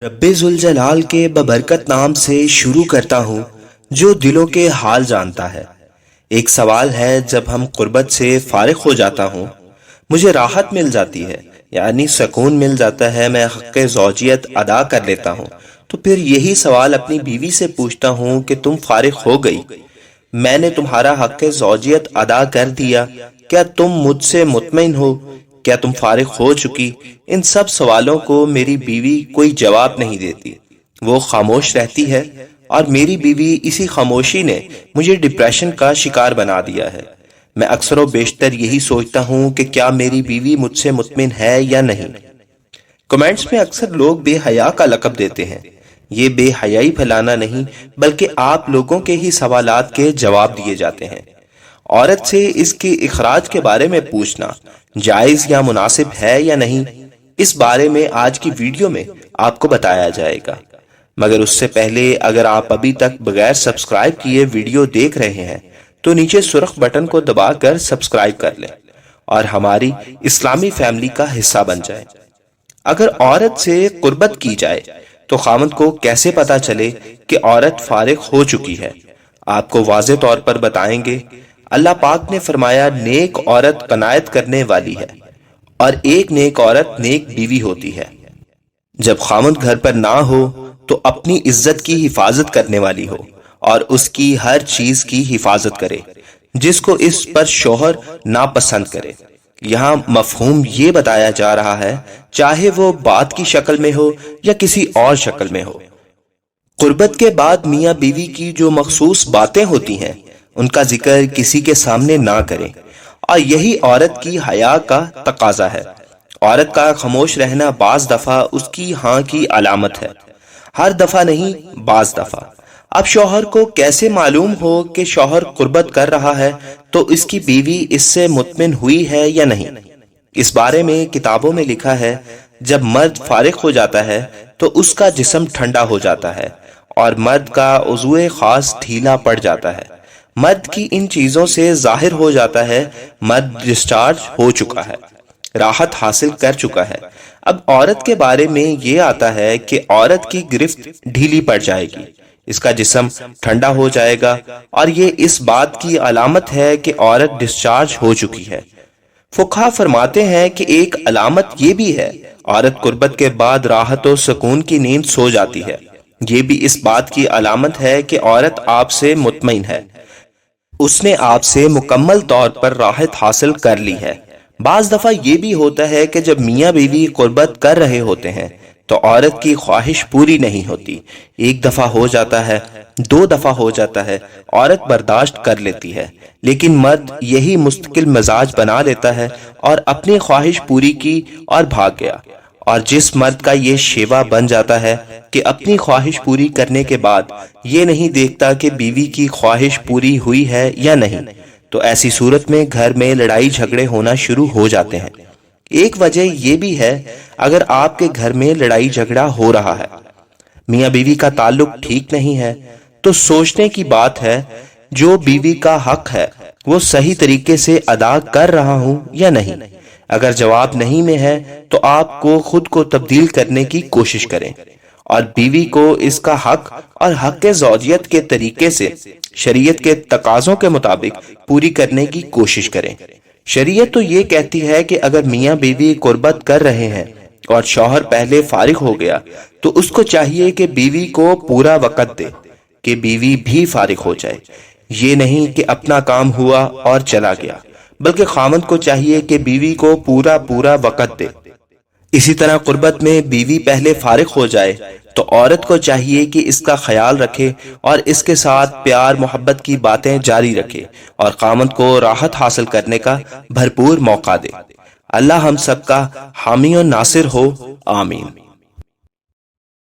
रब्बे ज़ुल-जलाल के बबरकत नाम से शुरू करता हूँ जो दिलों के हाल जानता है। एक सवाल है, जब हम कुर्बत से फारिग हो जाता हूँ मुझे राहत मिल जाती है, यानी सुकून मिल जाता है, मैं हक़ ज़ौजियत अदा कर लेता हूँ। तो फिर यही सवाल अपनी बीवी से पूछता हूँ कि तुम फारिग हो गई, मैंने तुम्हारा हक़ ज़ौजियत अदा कर दिया, क्या तुम मुझसे मुतमईन हो, क्या तुम फारिग हो चुकी? इन सब सवालों को मेरी बीवी कोई जवाब नहीं देती, वो खामोश रहती है। और मेरी बीवी इसी खामोशी ने मुझे डिप्रेशन का शिकार बना दिया है। मैं अक्सर व बेशतर यही सोचता हूँ कि क्या मेरी बीवी मुझसे मुतमिन है या नहीं। कमेंट्स में अक्सर लोग बेहया का लक़ब देते हैं। ये बेहयाई फैलाना नहीं, बल्कि आप लोगों के ही सवालात के जवाब दिए जाते हैं। औरत से इसके इखराज के बारे में पूछना जायज या मुनासिब है या नहीं, इस बारे में आज की वीडियो में आपको बताया जाएगा। मगर उससे पहले, अगर आप अभी तक बगैर सब्सक्राइब किए वीडियो देख रहे हैं तो नीचे सुर्ख बटन को दबाकर सब्सक्राइब कर लें और हमारी इस्लामी फैमिली का हिस्सा बन जाए। अगर औरत से कुर्बत की जाए तो खामद को कैसे पता चले कि औरत फारिग हो चुकी है, आपको वाज़े तौर पर बताएंगे। अल्लाह पाक ने फरमाया, नेक औरत कनायत करने वाली है और एक नेक औरत नेक बीवी होती है। जब खामद घर पर ना हो तो अपनी इज्जत की हिफाजत करने वाली हो और उसकी हर चीज की हिफाजत करे जिसको इस पर शोहर नापसंद करे। यहाँ मफहूम ये बताया जा रहा है, चाहे वो बात की शक्ल में हो या किसी और शक्ल में हो। कुर्बत के बाद मियाँ बीवी की जो मखसूस बातें होती हैं उनका जिक्र किसी के सामने ना करें, और यही औरत की हया का तकाजा है। औरत का खामोश रहना बाज दफा उसकी हाँ की अलामत है, हर दफा नहीं, बाज दफा। अब शौहर को कैसे मालूम हो कि शौहर कुर्बत कर रहा है तो इसकी बीवी इससे मुतमिन हुई है या नहीं? इस बारे में किताबों में लिखा है, जब मर्द फारिग हो जाता है तो उसका जिस्म ठंडा हो जाता है और मर्द का उज़्वे खास ढीला पड़ जाता है। मर्द की इन चीजों से जाहिर हो जाता है मर्द डिस्चार्ज हो चुका है, राहत हासिल कर चुका है। अब औरत के बारे में ये आता है कि औरत की गिरफ्त ढीली पड़ जाएगी, इसका जिस्म ठंडा हो जाएगा और ये इस बात की अलामत है कि औरत डिस्चार्ज हो चुकी है। फुक़हा फरमाते हैं कि एक अलामत ये भी है, औरत कुर्बत के बाद राहत और सुकून की नींद सो जाती है। ये भी इस बात की अलामत है कि औरत आपसे मुतमईन है, उसने आपसे मुकम्मल तौर पर राहत हासिल कर ली है। बाज दफा ये भी होता है कि जब मियाँ बीवी कुर्बत कर रहे होते हैं तो औरत की ख्वाहिश पूरी नहीं होती। एक दफा हो जाता है, दो दफा हो जाता है, औरत बर्दाश्त कर लेती है, लेकिन मर्द यही मुस्तकिल मिजाज बना लेता है और अपनी ख्वाहिश पूरी की और भाग गया। और जिस मर्द का ये शेवा बन जाता है कि अपनी ख्वाहिश पूरी करने के बाद ये नहीं देखता कि बीवी की ख्वाहिश पूरी हुई है या नहीं, तो ऐसी सूरत में घर में लड़ाई झगड़े होना शुरू हो जाते हैं। एक वजह यह भी है, अगर आपके घर में लड़ाई झगड़ा हो रहा है, मियाँ बीवी का ताल्लुक ठीक नहीं है, तो सोचने की बात है जो बीवी का हक है वो सही तरीके से अदा कर रहा हूं या नहीं। अगर जवाब नहीं में है तो आपको खुद को तब्दील करने की कोशिश करें और बीवी को इसका हक और हक ज़ौजियत के तरीके से शरीयत के तकाज़ों के मुताबिक पूरी करने की कोशिश करें। शरीयत तो ये कहती है कि अगर मियाँ बीवी कुर्बत कर रहे हैं और शौहर पहले फारिग हो गया तो उसको चाहिए कि बीवी को पूरा वक़्त दे कि बीवी भी फारिग हो जाए। ये नहीं कि अपना काम हुआ और चला गया, बल्कि खामद को चाहिए कि बीवी को पूरा वक़्त दे। इसी तरह कुर्बत में बीवी पहले फारिग हो जाए तो औरत को चाहिए कि इसका ख्याल रखे और इसके साथ प्यार मोहब्बत की बातें जारी रखे और खामद को राहत हासिल करने का भरपूर मौका दे। अल्लाह हम सबका हामी और नासिर हो, आमीन।